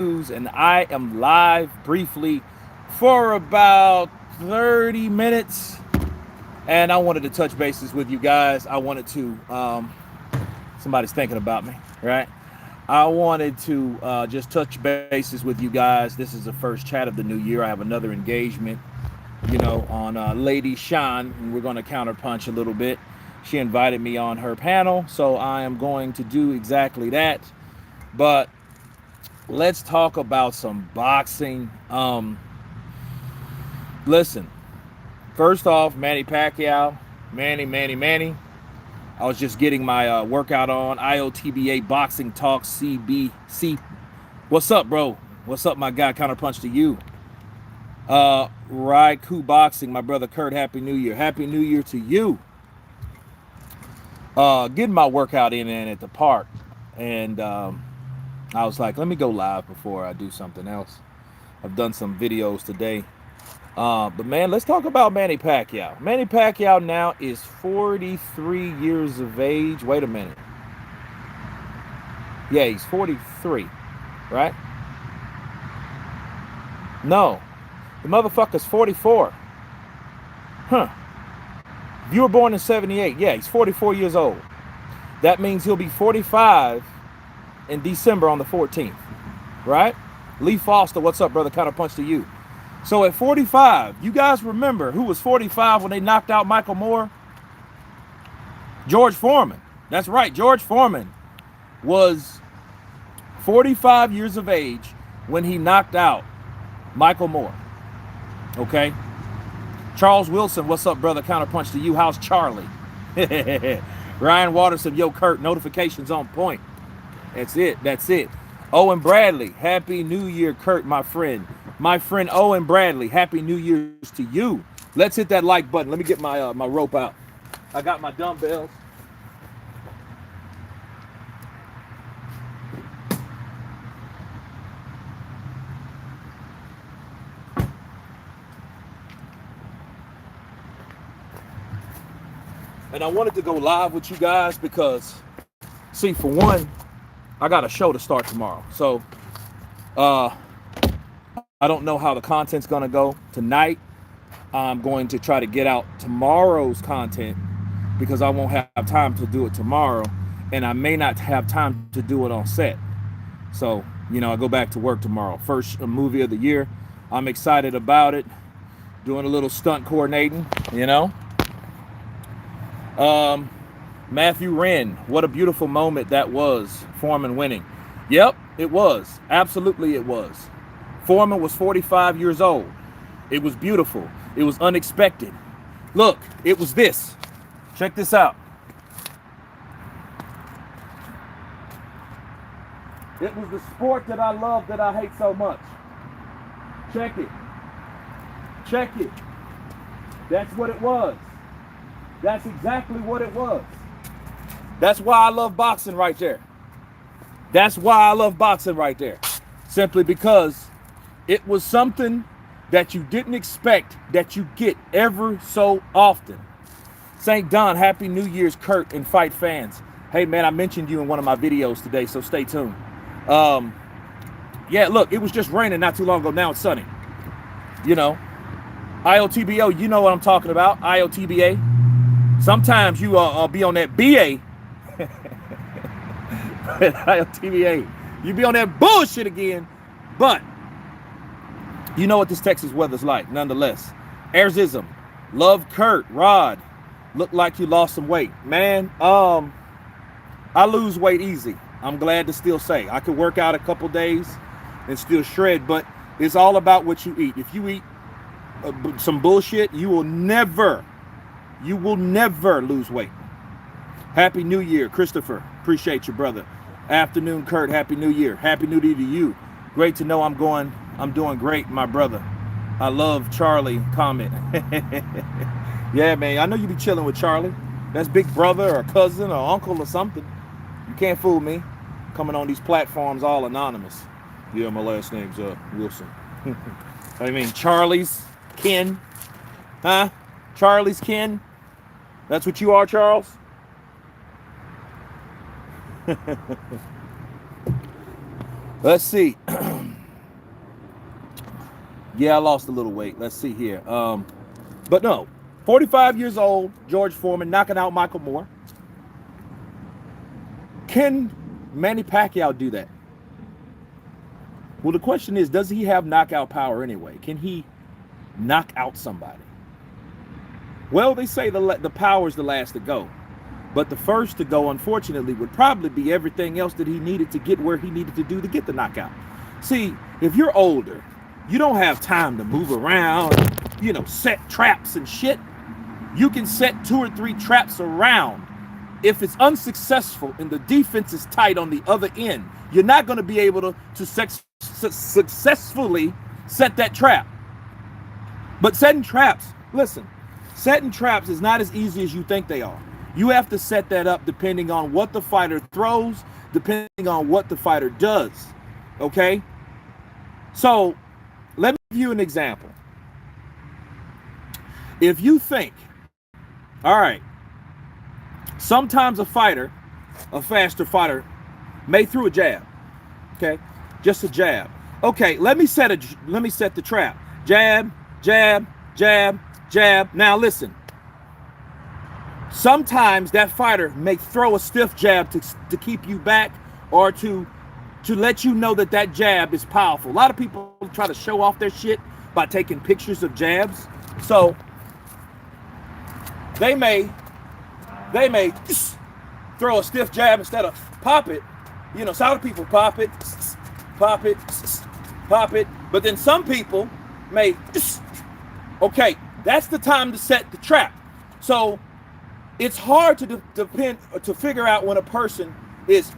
and I am live briefly for about 30 minutes. And I wanted to touch bases with you guys. I wanted to, somebody's thinking about me, right? I wanted to just touch bases with you guys. This is the first chat of the new year. I have another engagement, on Lady Sean, and we're going to counterpunch a little bit. She invited me on her panel, so I am going to do exactly that. But let's talk about some boxing. Listen, first off, Manny Pacquiao, Manny. I was just getting my workout on. IOTBA Boxing Talk CBC. What's up, bro? What's up, my guy? Counterpunch to you. Raiku Boxing, my brother Kurt. Happy New Year. Happy New Year to you. Getting my workout in at the park, and I was like, let me go live before I do something else. I've done some videos today. But man, let's talk about Manny Pacquiao. Manny Pacquiao now is 43 years of age. Wait a minute. Yeah, he's 43, right? No, the motherfucker's 44. Huh. If you were born in 78, yeah, he's 44 years old. That means he'll be 45 in December on the 14th, right? Lee Foster, what's up, brother? Counterpunch to you. So at 45, you guys remember who was 45 when they knocked out Michael Moore? George Foreman. That's right, George Foreman was 45 years of age when he knocked out Michael Moore. Okay? Charles Wilson, what's up, brother? Counterpunch to you. How's Charlie? Ryan Watterson, yo, Kurt, notifications on point. That's it. Owen Bradley, Happy New Year, Kurt, my friend. My friend Owen Bradley, Happy New Year's to you. Let's hit that like button. Let me get my my rope out. I got my dumbbells. And I wanted to go live with you guys because, see, for one, I got a show to start tomorrow. So, I don't know how the content's going to go tonight. I'm going to try to get out tomorrow's content because I won't have time to do it tomorrow. And I may not have time to do it on set. So, I go back to work tomorrow. First movie of the year. I'm excited about it. Doing a little stunt coordinating, Matthew Wren, what a beautiful moment that was. Foreman winning. Yep, it was. Absolutely it was. Foreman was 45 years old. It was beautiful. It was unexpected. Look, it was this. Check this out. It was the sport that I love that I hate so much. Check it. That's what it was. That's exactly what it was. That's why I love boxing right there. Simply because it was something that you didn't expect that you get ever so often. St. Don, Happy New Year's, Kurt and Fight fans. Hey, man, I mentioned you in one of my videos today, so stay tuned. Yeah, look, it was just raining not too long ago. Now it's sunny. IOTBO, you know what I'm talking about. IOTBA. Sometimes you be on that BA. IOTBA. You be on that bullshit again. But you know what this Texas weather's like, nonetheless. Airsism. Love Kurt. Rod. Look like you lost some weight. Man, I lose weight easy. I'm glad to still say. I could work out a couple days and still shred, but it's all about what you eat. If you eat some bullshit, you will never lose weight. Happy New Year, Christopher. Appreciate you, brother. Afternoon, Kurt. Happy New Year. Happy New Year to you. Great to know I'm doing great, my brother. I love Charlie comment. Yeah, man. I know you be chilling with Charlie. That's big brother or cousin or uncle or something. You can't fool me. Coming on these platforms all anonymous. Yeah, my last name's Wilson. I mean, Charlie's kin. Huh? Charlie's kin? That's what you are, Charles? Let's see. Yeah, I lost a little weight. Let's see here. But no, 45 years old, George Foreman knocking out Michael Moore. Can Manny Pacquiao do that? Well, the question is, does he have knockout power anyway? Can he knock out somebody? Well, they say the power is the last to go. But the first to go, unfortunately, would probably be everything else that he needed to get where he needed to do to get the knockout. See, if you're older, you don't have time to move around, you know, set traps and shit. You can set 2 or 3 traps around. If it's unsuccessful and the defense is tight on the other end, you're not going to be able to successfully set that trap. But setting traps, listen, setting traps is not as easy as you think they are. You have to set that up depending on what the fighter throws, depending on what the fighter does, okay? So let me give you an example. If you think, all right, sometimes a faster fighter may throw a jab, okay? Just a jab. Okay, let me set the trap. Jab, jab, jab, jab. Now listen. Sometimes that fighter may throw a stiff jab to keep you back or to let you know that that jab is powerful. A lot of people try to show off their shit by taking pictures of jabs. So they may throw a stiff jab instead of pop it. You know, some people pop it, pop it, pop it. But then some people may, okay, that's the time to set the trap. So it's hard to figure out when a person is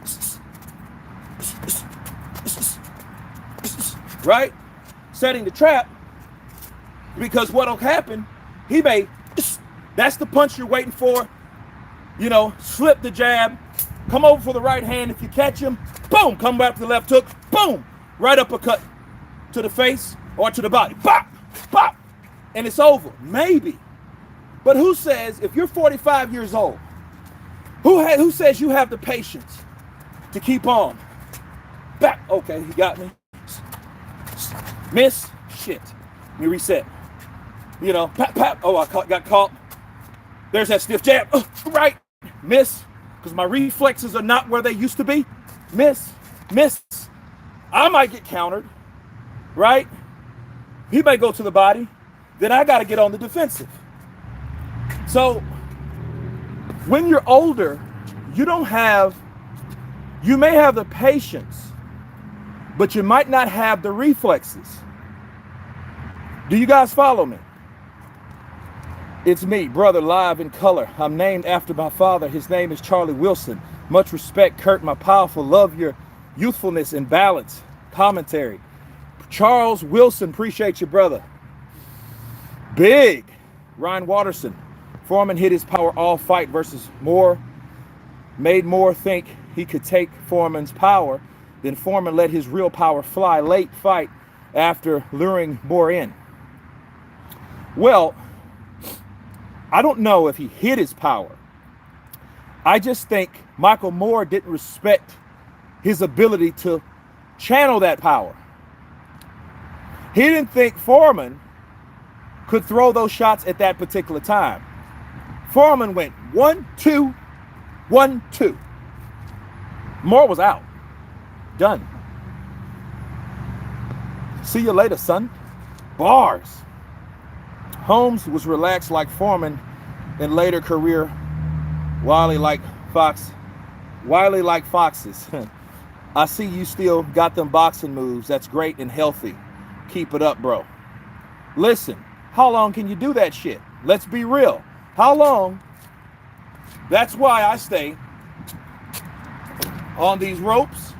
right setting the trap, because what'll happen, he may, that's the punch you're waiting for, you know, slip the jab, come over for the right hand. If you catch him, boom, come back to the left hook, boom, right uppercut to the face or to the body, bop, bop, and it's over, maybe. But who says, if you're 45 years old, who says you have the patience to keep on? Back, okay, he got me. Miss, shit. Let me reset. You know, pap, pap. Oh, got caught. There's that stiff jab. Right, miss, because my reflexes are not where they used to be. Miss, miss. I might get countered, right? He may go to the body. Then I got to get on the defensive. So when you're older, you may have the patience, but you might not have the reflexes. Do you guys follow me? It's me, brother, live in color. I'm named after my father. His name is Charlie Wilson. Much respect, Kurt, my powerful. Love your youthfulness and balance. Commentary. Charles Wilson, appreciate you, brother. Big. Ryan Watterson. Foreman hit his power all fight versus Moore. Made Moore think he could take Foreman's power. Then Foreman let his real power fly late fight after luring Moore in. Well, I don't know if he hit his power. I just think Michael Moore didn't respect his ability to channel that power. He didn't think Foreman could throw those shots at that particular time. Foreman went 1, 2, 1, 2. Moore was out. Done. See you later, son. Bars. Holmes was relaxed like Foreman in later career. Wily like foxes. I see you still got them boxing moves. That's great and healthy. Keep it up, bro. Listen, how long can you do that shit? Let's be real. How long? That's why I stay on these ropes.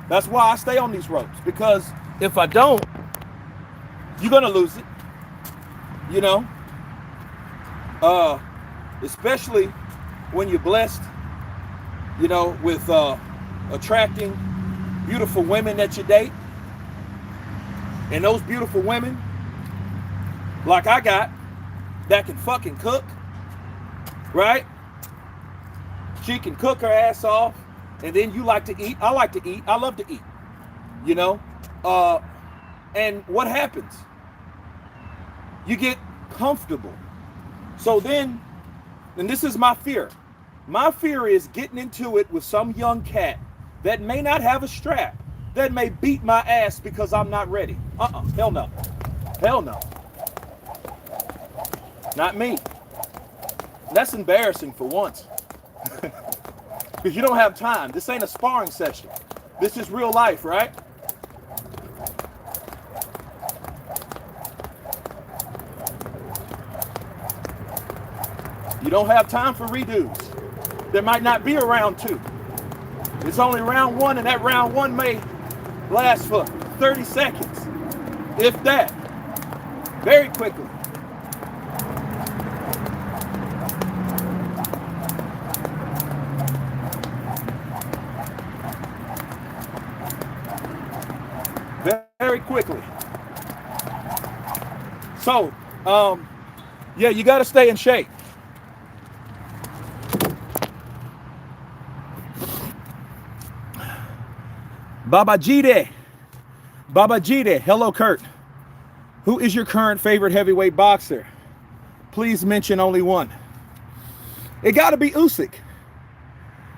That's why I stay on these ropes. Because if I don't, you're going to lose it. You know? Especially when you're blessed, you know, with attracting beautiful women that you date. And those beautiful women, like I got, that can fucking cook. Right? She can cook her ass off, and then you like to eat. I like to eat. I love to eat. You know? And what happens? You get comfortable. So then, and this is my fear. My fear is getting into it with some young cat that may not have a strap, that may beat my ass because I'm not ready. Hell no. Hell no. Not me. That's embarrassing for once. Because you don't have time. This ain't a sparring session. This is real life, right? You don't have time for redos. There might not be a round 2. It's only round 1, and that round 1 may last for 30 seconds, if that. Very quickly. Very quickly. So, yeah, you got to stay in shape. Babajide. Hello, Kurt. Who is your current favorite heavyweight boxer? Please mention only one. It got to be Usyk.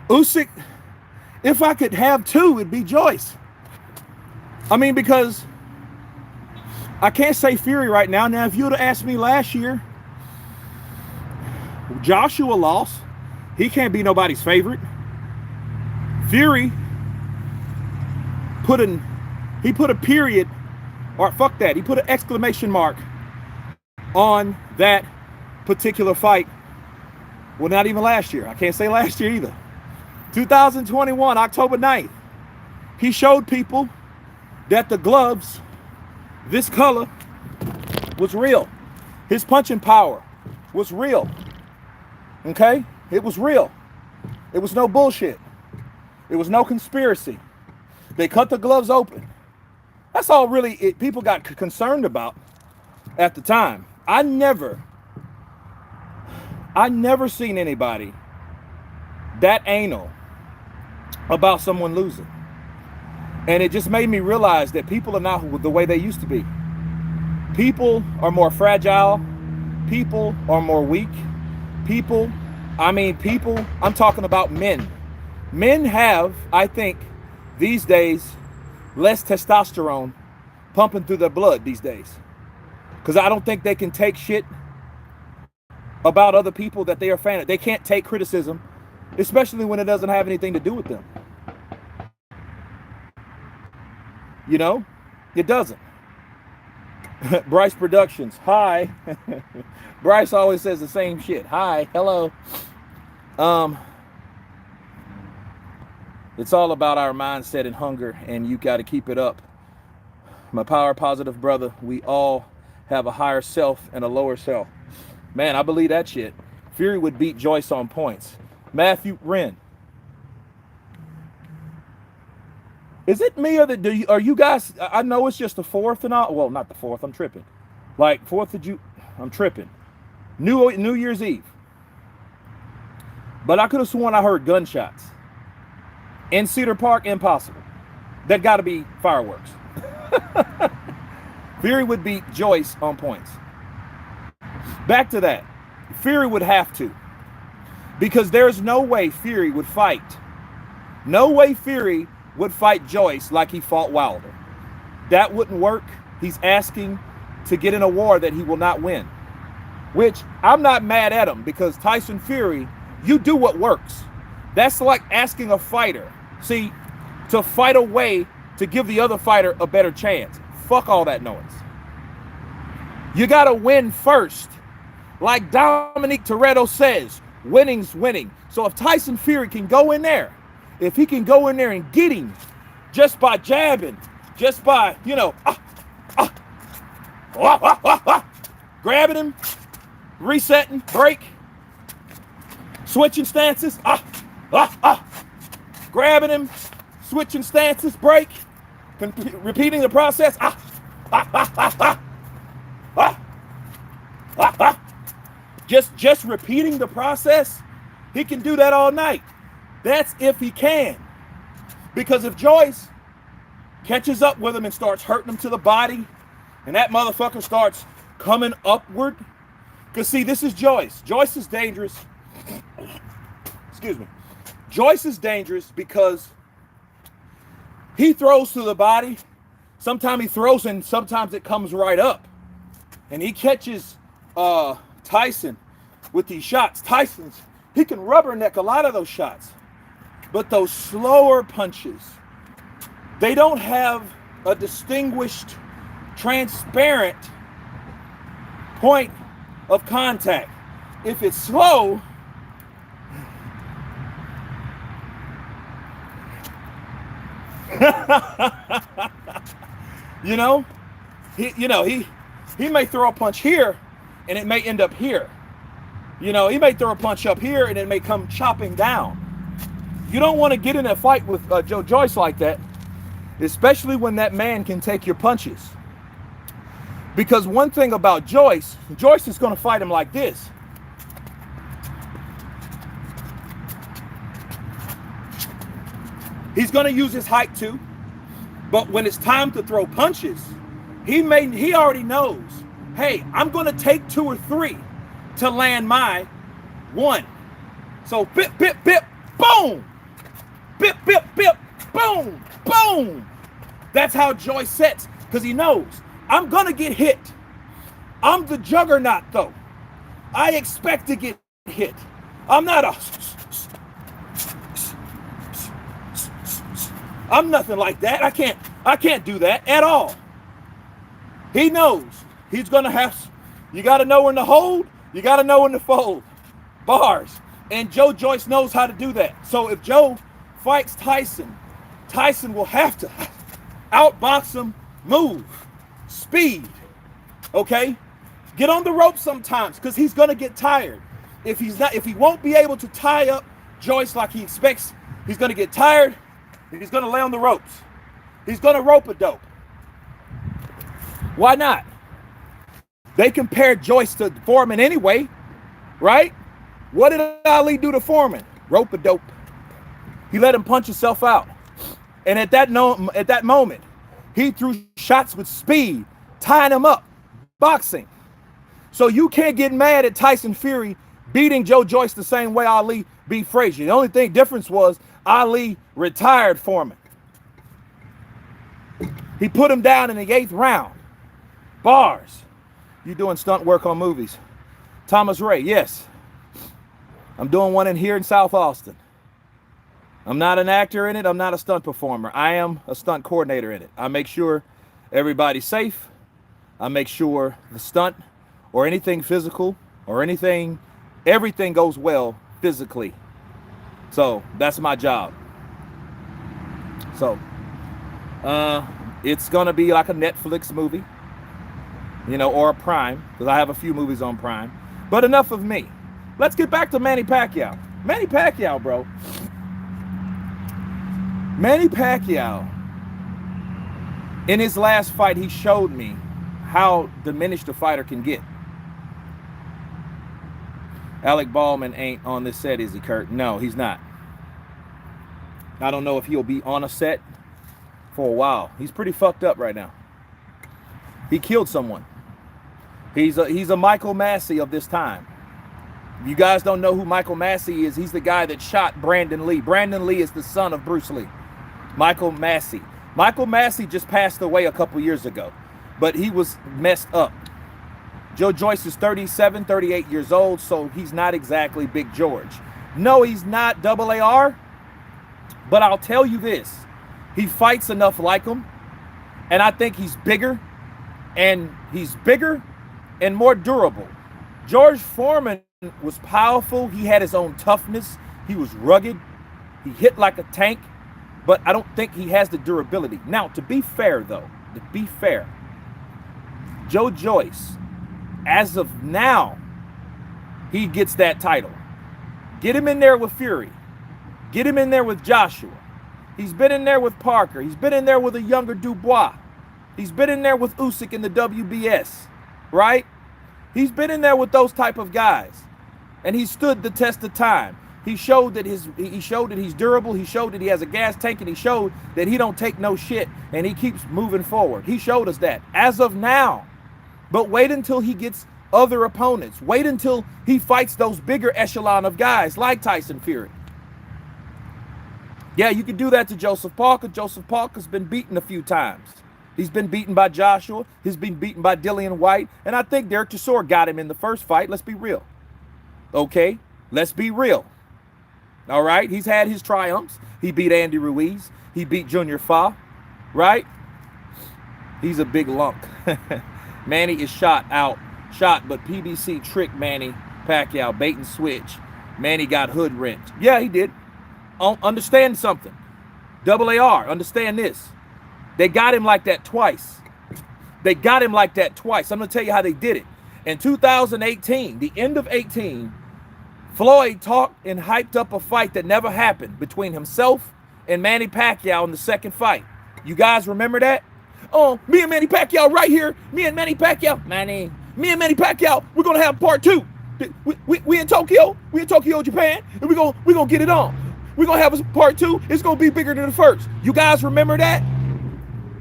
Usyk, if I could have 2, it'd be Joyce. I mean, because I can't say Fury right now. Now, if you would have asked me last year, Joshua lost. He can't be nobody's favorite. Fury put a period, or fuck that, he put an exclamation mark on that particular fight. Well, not even last year. I can't say last year either. 2021, October 9th. He showed people that the gloves, this color, was real. His punching power was real. Okay? It was real. It was no bullshit. It was no conspiracy. They cut the gloves open. That's all really people got concerned about at the time. I never seen anybody that anal about someone losing. And it just made me realize that people are not the way they used to be. People are more fragile. People are more weak. I'm talking about men. Men have, I think, these days, less testosterone pumping through their blood these days. Because I don't think they can take shit about other people that they are fan of. They can't take criticism, especially when it doesn't have anything to do with them. You know, it doesn't. Bryce Productions, hi. Bryce always says the same shit. Hi, hello. It's all about our mindset and hunger, and you got to keep it up. My power positive brother, we all have a higher self and a lower self. Man, I believe that shit. Fury would beat Joyce on points. Matthew Wren. Is it me or are you guys, I know it's just the 4th and all, well, not the 4th, I'm tripping. Like 4th of June, I'm tripping. New Year's Eve. But I could have sworn I heard gunshots. In Cedar Park, impossible. That got to be fireworks. Fury would beat Joyce on points. Back to that. Fury would have to. Because there's no way Fury would fight. No way Fury would fight Joyce like he fought Wilder. That wouldn't work. He's asking to get in a war that he will not win. Which, I'm not mad at him, because Tyson Fury, you do what works. That's like asking a fighter, see, to fight a way to give the other fighter a better chance. Fuck all that noise. You got to win first. Like Dominic Toretto says, winning's winning. So if Tyson Fury can go in there, if he can go in there and get him just by jabbing, just by, grabbing him, resetting, break, switching stances, grabbing him, switching stances, break, repeating the process, just repeating the process, he can do that all night. That's if he can. Because if Joyce catches up with him and starts hurting him to the body, and that motherfucker starts coming upward. Because, see, this is Joyce. Joyce is dangerous. Excuse me. Joyce is dangerous because he throws to the body. Sometimes he throws and sometimes it comes right up. And he catches Tyson with these shots. Tyson's, he can rubberneck a lot of those shots. But those slower punches, they don't have a distinguished, transparent point of contact. If it's slow, he may throw a punch here and it may end up here. He may throw a punch up here and it may come chopping down. You don't want to get in a fight with Joe Joyce like that, especially when that man can take your punches. Because one thing about Joyce is going to fight him like this. He's going to use his height too. But when it's time to throw punches, he already knows, hey, I'm going to take 2 or 3 to land my 1. So bip, bip, bip, boom. Bip, bip, bip, boom, boom. That's how Joyce sets, because he knows, I'm going to get hit. I'm the juggernaut, though. I expect to get hit. I'm not I'm nothing like that. I can't do that at all. He knows he's going to have, you got to know when to hold, you got to know when to fold. Bars. And Joe Joyce knows how to do that. So if Joe fights Tyson, Tyson will have to outbox him, move, speed, okay? Get on the rope sometimes because he's going to get tired. If he won't be able to tie up Joyce like he expects, he's going to get tired and he's going to lay on the ropes. He's going to rope-a-dope. Why not? They compared Joyce to Foreman anyway, right? What did Ali do to Foreman? Rope-a-dope. He let him punch himself out. And at that moment, he threw shots with speed, tying him up, boxing. So you can't get mad at Tyson Fury beating Joe Joyce the same way Ali beat Frazier. The only difference was Ali retired Foreman. He put him down in the 8th round. Bars. You doing stunt work on movies? Thomas Ray, yes. I'm doing one in here in South Austin. I'm not an actor in it. I'm not a stunt performer. I am a stunt coordinator in it. I make sure everybody's safe. I make sure the stunt or anything physical or everything goes well physically. So that's my job. So it's going to be like a Netflix movie, or a Prime, because I have a few movies on Prime. But enough of me. Let's get back to Manny Pacquiao. Manny Pacquiao, bro. Manny Pacquiao, in his last fight, he showed me how diminished a fighter can get. Alec Baldwin ain't on this set, is he, Kurt? No, he's not. I don't know if he'll be on a set for a while. He's pretty fucked up right now. He killed someone. He's a Michael Massey of this time. If you guys don't know who Michael Massey is, he's the guy that shot Brandon Lee. Brandon Lee is the son of Bruce Lee. Michael Massey. Michael Massey just passed away a couple years ago, but he was messed up. Joe Joyce is 37, 38 years old, so he's not exactly Big George. No, he's not AAR, but I'll tell you this. He fights enough like him, and I think he's bigger and more durable. George Foreman was powerful. He had his own toughness. He was rugged. He hit like a tank, but I don't think he has the durability. Now, to be fair, Joe Joyce, as of now, he gets that title. Get him in there with Fury. Get him in there with Joshua. He's been in there with Parker. He's been in there with a younger Dubois. He's been in there with Usyk in the WBS, right? He's been in there with those type of guys, and he stood the test of time. He showed that he's durable. He showed that he has a gas tank, and he showed that he don't take no shit, and he keeps moving forward. He showed us that. As of now, But wait until he gets other opponents. Wait until he fights those bigger echelon of guys like Tyson Fury. Yeah, you could do that to Joseph Parker. Joseph Parker's been beaten a few times. He's been beaten by Joshua. He's been beaten by Dillian White. And I think Derek Chisora got him in the first fight. Let's be real. Okay? Let's be real. All right? He's had his triumphs. He beat Andy Ruiz. He beat Junior Fa. Right? He's a big lunk. Manny is shot, but PBC tricked Manny Pacquiao, bait and switch. Manny got hoodwinked. Yeah, he did. Understand something. AAR, understand this. They got him like that twice. They got him like that twice. I'm going to tell you how they did it. In 2018, the end of 18, Floyd talked and hyped up a fight that never happened between himself and Manny Pacquiao in the second fight. You guys remember that? Oh, me and Manny Pacquiao right here. Me and Manny Pacquiao. Me and Manny Pacquiao, we're going to have part 2. We in Tokyo. We in Tokyo, Japan. And we're gonna get it on. We're going to have a part 2. It's going to be bigger than the first. You guys remember that?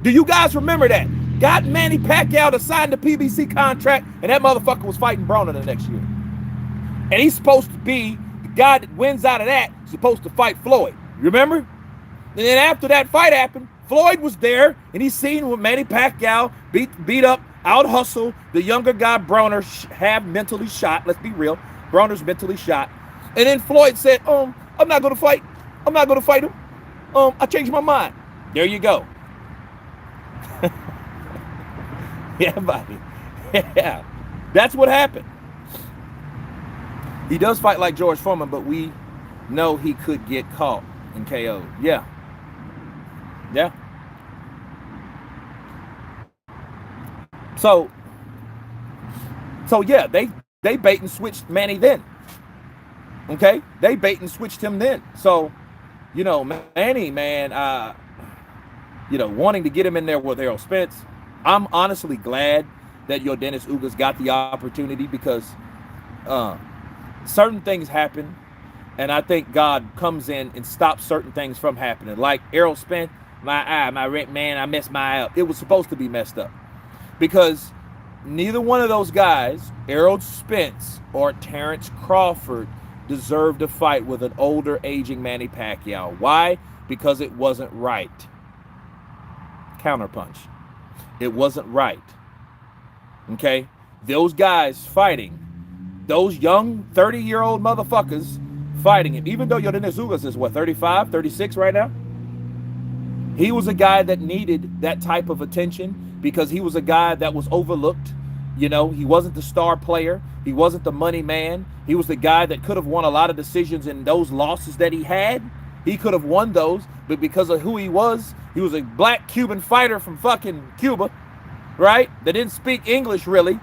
Do you guys remember that? Got Manny Pacquiao to sign the PBC contract, and that motherfucker was fighting Broner the next year. And he's supposed to be the guy that wins out of that, supposed to fight Floyd. Remember? And then after that fight happened, Floyd was there, and he's seen when Manny Pacquiao beat up, out-hustle the younger guy Broner, have mentally shot. Let's be real. Broner's mentally shot. And then Floyd said, I'm not going to fight. I'm not going to fight him. I changed my mind. There you go. Yeah, buddy. Yeah. That's what happened. He does fight like George Foreman, but we know he could get caught and KO'd. Yeah. Yeah. So yeah, they bait and switched Manny then. Okay? They bait and switched him then. So, Manny, man, wanting to get him in there with Errol Spence, I'm honestly glad that your Dennis Ugas got the opportunity because certain things happen, and I think God comes in and stops certain things from happening. Like Errol Spence, I messed my eye up. It was supposed to be messed up because neither one of those guys, Errol Spence or Terrence Crawford, deserved to fight with an older, aging Manny Pacquiao. Why? Because it wasn't right. Counterpunch. It wasn't right. Okay? Those guys fighting, those young 30-year-old motherfuckers fighting him, even though Yordenis Ugas is, 35, 36 right now? He was a guy that needed that type of attention because he was a guy that was overlooked. He wasn't the star player. He wasn't the money man. He was the guy that could have won a lot of decisions in those losses that he had. He could have won those, but because of who he was a black Cuban fighter from fucking Cuba, right? That didn't speak English really.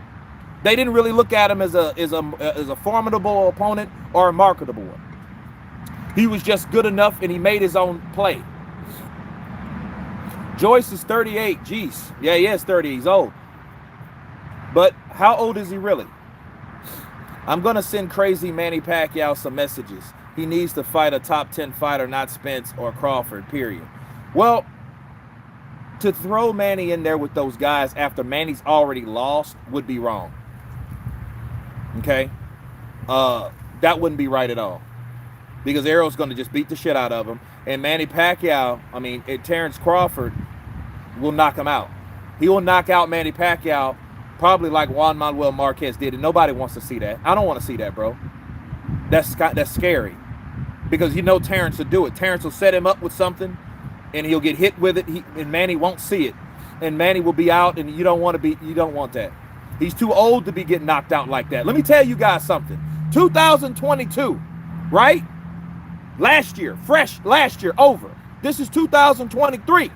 They didn't really look at him as a formidable opponent or a marketable one. He was just good enough, and he made his own play. Joyce is 38. Jeez. Yeah, he is 30. He's old. But how old is he really? I'm going to send crazy Manny Pacquiao some messages. He needs to fight a top 10 fighter, not Spence or Crawford, period. Well, to throw Manny in there with those guys after Manny's already lost would be wrong. Okay? That wouldn't be right at all. Because Errol's going to just beat the shit out of him. And Manny Pacquiao, Terrence Crawford will knock him out. He will knock out Manny Pacquiao probably like Juan Manuel Marquez did, and nobody wants to see that. I don't want to see that, bro. That's scary. Because Terrence will do it. Terrence will set him up with something, and he'll get hit with it, and Manny won't see it. And Manny will be out, and you don't want that. He's too old to be getting knocked out like that. Let me tell you guys something. 2022, right? Last year, over. This is 2023.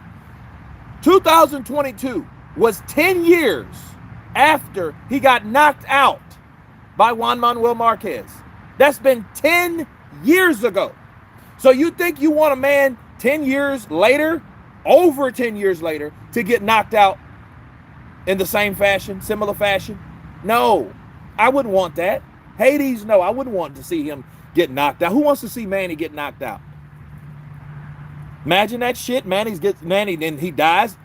2022 was 10 years after he got knocked out by Juan Manuel Marquez. That's been 10 years ago. So you think you want a man 10 years later, over 10 years later, to get knocked out in the same fashion, similar fashion? No, I wouldn't want that. Hades, no, I wouldn't want to see him get knocked out. Who wants to see Manny get knocked out? Imagine that shit. Manny, and he dies.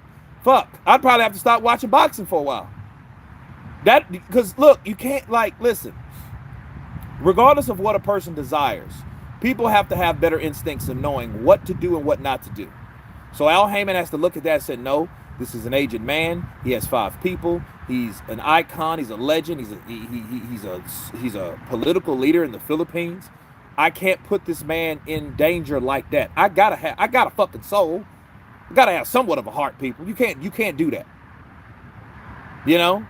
Fuck. I'd probably have to stop watching boxing for a while. That, because look, you can't, like, listen, regardless of what a person desires, people have to have better instincts of knowing what to do and what not to do. So Al Heyman has to look at that and say, no, this is an aged man. He has 5 people. He's an icon. He's a legend. He's a political leader in the Philippines. I can't put this man in danger like that. I got a fucking soul. I gotta have somewhat of a heart, people. You can't do that. You know?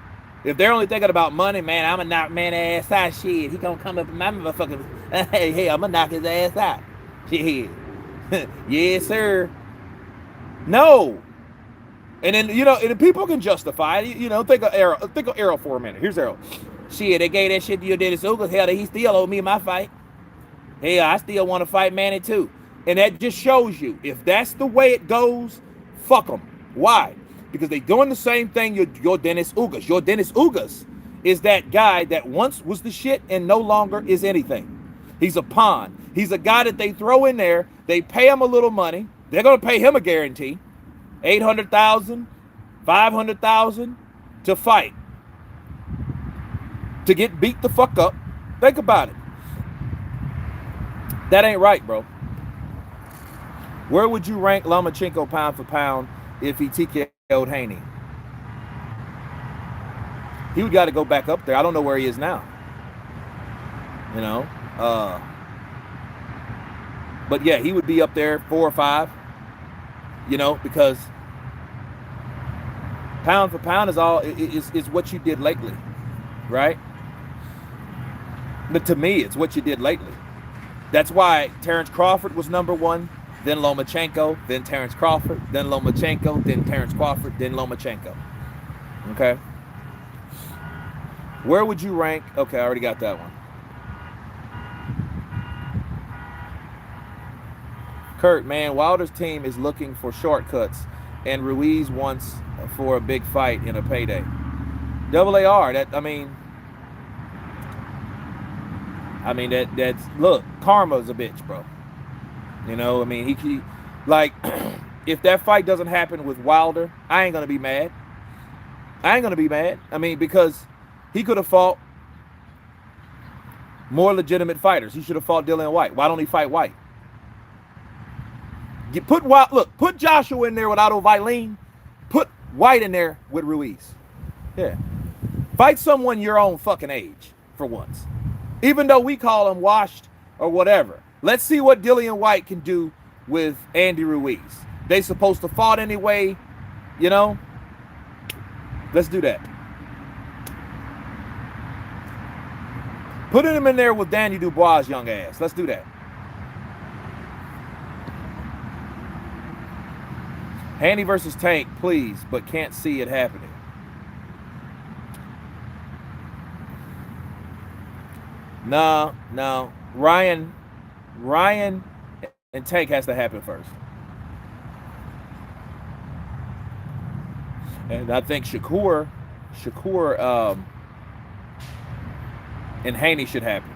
If they're only thinking about money, man, I'm gonna knock man ass out. Shit, he gonna come up in my motherfucking, hey, I'm gonna knock his ass out. Shit. Yes, sir. No. And then, you know, and people can justify it. You know, think of Errol for a minute. Here's Errol. Shit, they gave that shit to your Dennis Ugas. Hell, he still owed me my fight. Hell, I still want to fight Manny too. And that just shows you, if that's the way it goes, fuck them. Why? Because they doing the same thing your Dennis Ugas. Your Dennis Ugas is that guy that once was the shit and no longer is anything. He's a pawn. He's a guy that they throw in there. They pay him a little money. They're going to pay him a guarantee. $800,000, $500,000 to fight. To get beat the fuck up. Think about it. That ain't right, bro. Where would you rank Lomachenko pound for pound if he TKO'd Haney? He would got to go back up there. I don't know where he is now. You know? But yeah, he would be up there 4 or 5. You know, because pound for pound is what you did lately, right? But to me, it's what you did lately. That's why Terrence Crawford was number 1, then Lomachenko, then Terrence Crawford, then Lomachenko, then Terrence Crawford, then Lomachenko. Okay. Where would you rank? Okay, I already got that one. Kurt, man, Wilder's team is looking for shortcuts, and Ruiz wants for a big fight in a payday. AAR, that's look, karma's a bitch, bro. You know, I mean, he like, if that fight doesn't happen with Wilder, I ain't gonna be mad. I mean, because he could have fought more legitimate fighters. He should have fought Dillian White. Why don't he fight White? Put Joshua in there with Otto Vailene. Put White in there with Ruiz. Yeah. Fight someone your own fucking age for once. Even though we call him washed or whatever. Let's see what Dillian White can do with Andy Ruiz. They supposed to fight anyway, you know? Let's do that. Put him in there with Danny Dubois' young ass. Let's do that. Haney versus Tank, please, but can't see it happening. No. Ryan and Tank has to happen first. And I think Shakur and Haney should happen.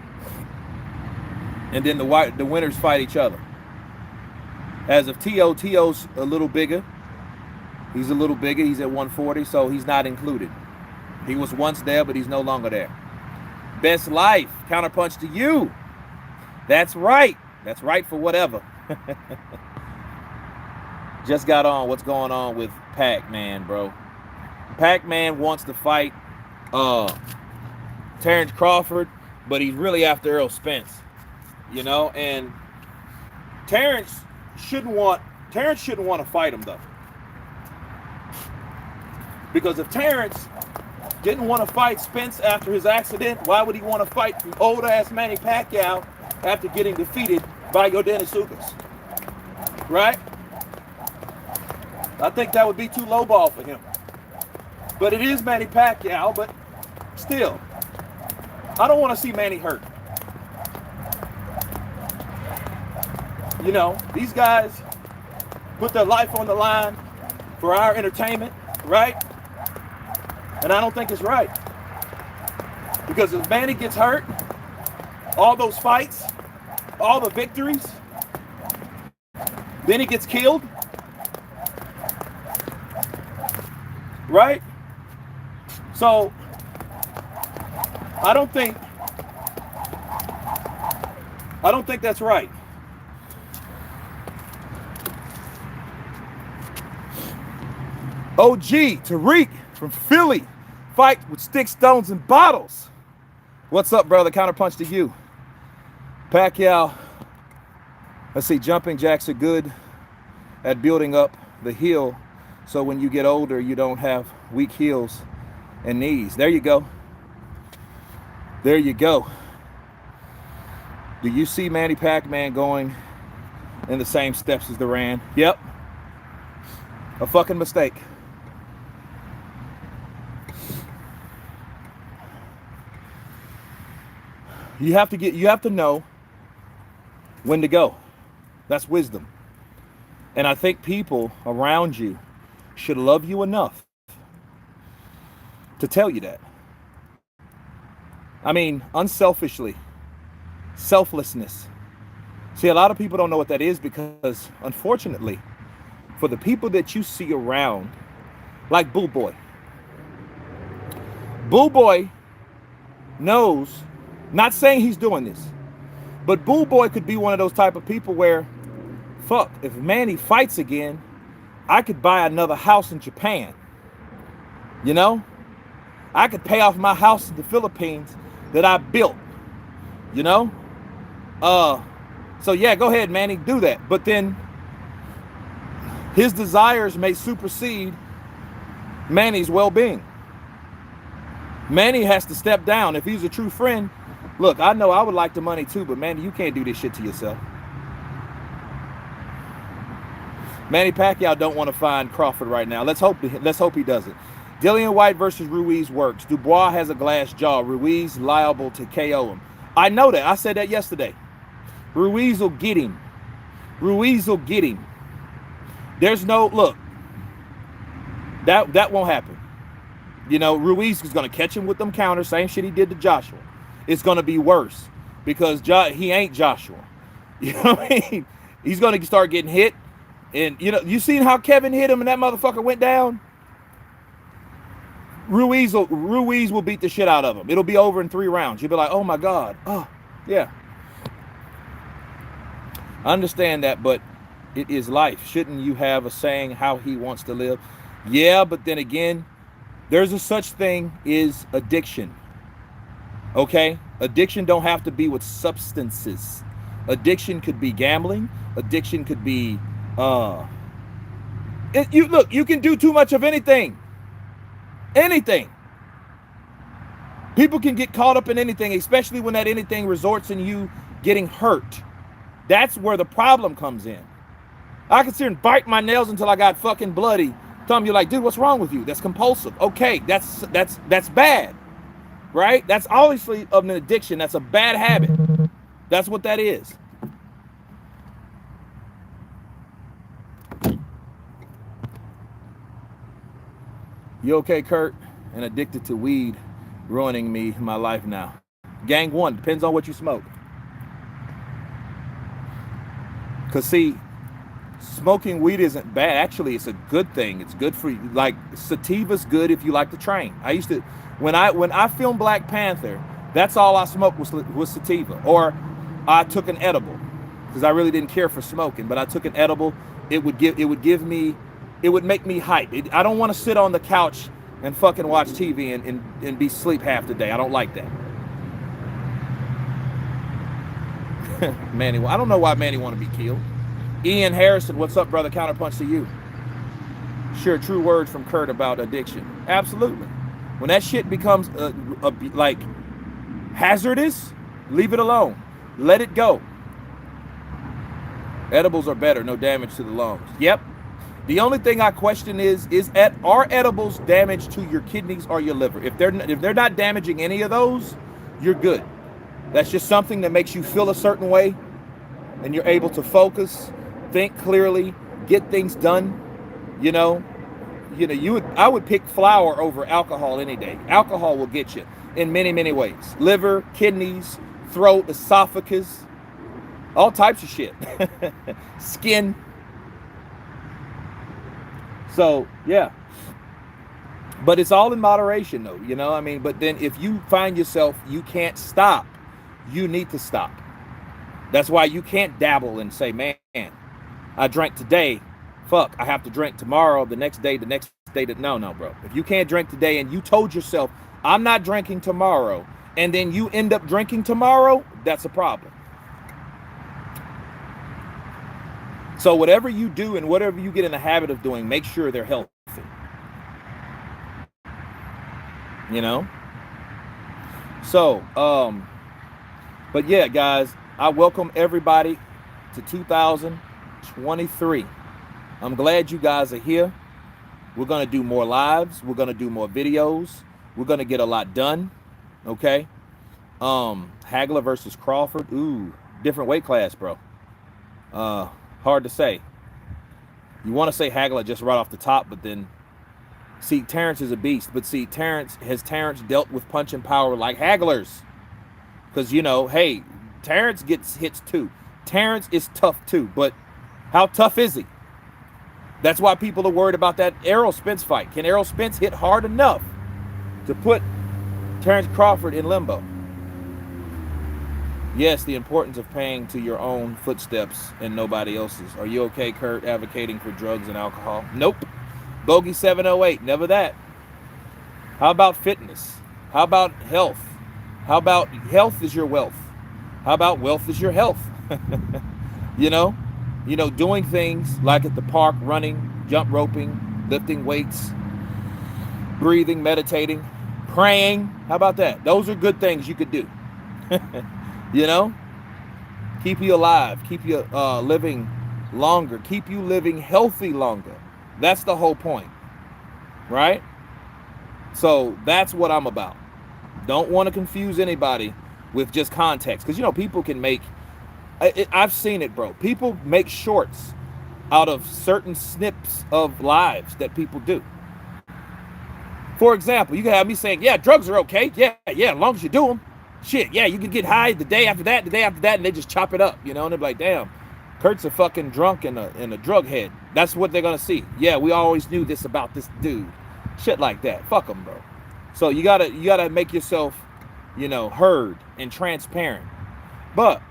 And then the winners fight each other. As of To's a little bigger. He's a little bigger. He's at 140, so he's not included. He was once there, but he's no longer there. Best life. Counterpunch to you. That's right. That's right for whatever. Just got on. What's going on with Pac-Man, bro? Pac-Man wants to fight Terrence Crawford, but he's really after Errol Spence. You know, and Terrence shouldn't want to fight him though. Because if Terrence didn't want to fight Spence after his accident, why would he want to fight old ass Manny Pacquiao after getting defeated by your Dennis Ugas? Right? I think that would be too lowball for him. But it is Manny Pacquiao, but still, I don't want to see Manny hurt. You know, these guys put their life on the line for our entertainment, right? And I don't think it's right. Because if Manny gets hurt, all those fights, all the victories, then he gets killed, right? So I don't think that's right. OG Tariq from Philly, fight with sticks, stones, and bottles. What's up, brother? Counterpunch to you. Pacquiao. Let's see, jumping jacks are good at building up the heel, so when you get older, you don't have weak heels and knees. There you go. There you go. Do you see Manny Pacquiao going in the same steps as Duran? Yep. A fucking mistake. You have to know when to go. That's wisdom. And I think people around you should love you enough to tell you that. I mean, unselfishly, selflessness. See, a lot of people don't know what that is because, unfortunately, for the people that you see around, like Bull Boy knows, not saying he's doing this, but Bull Boy could be one of those type of people where, fuck, if Manny fights again, I could buy another house in Japan. You know? I could pay off my house in the Philippines that I built. You know? So yeah, go ahead, Manny, do that. But then his desires may supersede Manny's well-being. Manny has to step down. If he's a true friend, look, I know I would like the money too, but Manny, you can't do this shit to yourself. Manny Pacquiao don't want to find Crawford right now. Let's hope he doesn't. Dillian White versus Ruiz works. Dubois has a glass jaw. Ruiz liable to KO him. I know that. I said that yesterday. Ruiz will get him. Ruiz will get him. There's no, look, that won't happen. You know, Ruiz is going to catch him with them counters, same shit he did to Joshua. It's going to be worse because he ain't Joshua. You know what I mean? He's going to start getting hit. And, you know, you seen how Kevin hit him and that motherfucker went down? Ruiz will beat the shit out of him. It'll be over in 3 rounds. You'll be like, oh my God. Oh, yeah. I understand that, but it is life. Shouldn't you have a saying how he wants to live? Yeah, but then again, there's a such thing as addiction. Okay? Addiction don't have to be with substances. Addiction could be gambling. Addiction could be you can do too much of anything. Anything. People can get caught up in anything, especially when that anything resorts in you getting hurt. That's where the problem comes in. I could sit and bite my nails until I got fucking bloody. Tom, you're like, dude, what's wrong with you? That's compulsive. Okay, that's bad. Right? That's obviously an addiction. That's a bad habit. That's what that is. You okay, Kurt? And addicted to weed, ruining my life now. Gang 1, depends on what you smoke. Because see, smoking weed isn't bad. Actually, it's a good thing. It's good for you. Like, sativa's good if you like to train. I used to, when I filmed Black Panther, that's all I smoked was sativa. Or I took an edible because I really didn't care for smoking, but I took an edible. It would make me hype. I don't want to sit on the couch and fucking watch TV and be asleep half the day. I don't like that. Manny, I don't know why Manny want to be killed. Ian Harrison, what's up, brother? Counterpunch to you. Sure, true words from Kurt about addiction. Absolutely. When that shit becomes like hazardous, leave it alone. Let it go. Edibles are better, no damage to the lungs. Yep. The only thing I question are edibles damage to your kidneys or your liver? If they're not damaging any of those, you're good. That's just something that makes you feel a certain way, and you're able to focus, think clearly, get things done. I would pick flour over alcohol any day. Alcohol will get you in many, many ways. Liver, kidneys, throat, esophagus, all types of shit. Skin. So, yeah. But it's all in moderation, though. You know, I mean, but then if you find yourself you can't stop, you need to stop. That's why you can't dabble and say, man, I drank today. Fuck, I have to drink tomorrow, the next day, the next day. No, no, bro. If you can't drink today and you told yourself, I'm not drinking tomorrow, and then you end up drinking tomorrow, that's a problem. So whatever you do and whatever you get in the habit of doing, make sure they're healthy. You know? So, but yeah, guys, I welcome everybody to 2023. I'm glad you guys are here. We're going to do more lives. We're going to do more videos. We're going to get a lot done. Okay? Hagler versus Crawford. Ooh, different weight class, bro. Hard to say. You want to say Hagler just right off the top, but then see, Terrence is a beast. But see, Terrence dealt with punch and power like Hagler's? Because, you know, hey, Terrence gets hits too. Terrence is tough too, but how tough is he? That's why people are worried about that Errol Spence fight. Can Errol Spence hit hard enough to put Terrence Crawford in limbo? Yes, the importance of paying to your own footsteps and nobody else's. Are you okay, Kurt, advocating for drugs and alcohol? Nope. Bogey 708, never that. How about fitness? How about health? How about health is your wealth? How about wealth is your health? You know, doing things like at the park, running, jump roping, lifting weights, breathing, meditating, praying. How about that? Those are good things you could do. You know, keep you alive, keep you living longer, keep you living healthy longer. That's the whole point, right? So that's what I'm about. Don't want to confuse anybody with just context, because, you know, people can make, I've seen it, bro. People make shorts out of certain snips of lives that people do. For example, you can have me saying, yeah, drugs are okay. Yeah, as long as you do them. Shit, yeah, you can get high the day after that, and they just chop it up, you know, and they're like, damn, Kurt's a fucking drunk and a drug head. That's what they're gonna see. Yeah, we always knew this about this dude. Shit like that. Fuck them, bro. So you gotta make yourself, you know, heard and transparent. But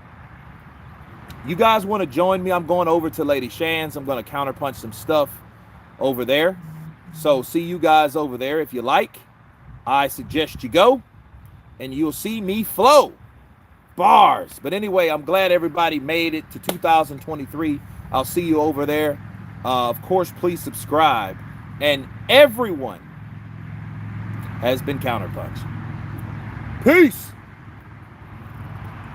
you guys want to join me? I'm going over to Lady Shan's. I'm gonna counterpunch some stuff over there. So see you guys over there if you like. I suggest you go, and you'll see me flow bars. But anyway, I'm glad everybody made it to 2023. I'll see you over there. Of course, please subscribe. And everyone has been counterpunched. Peace.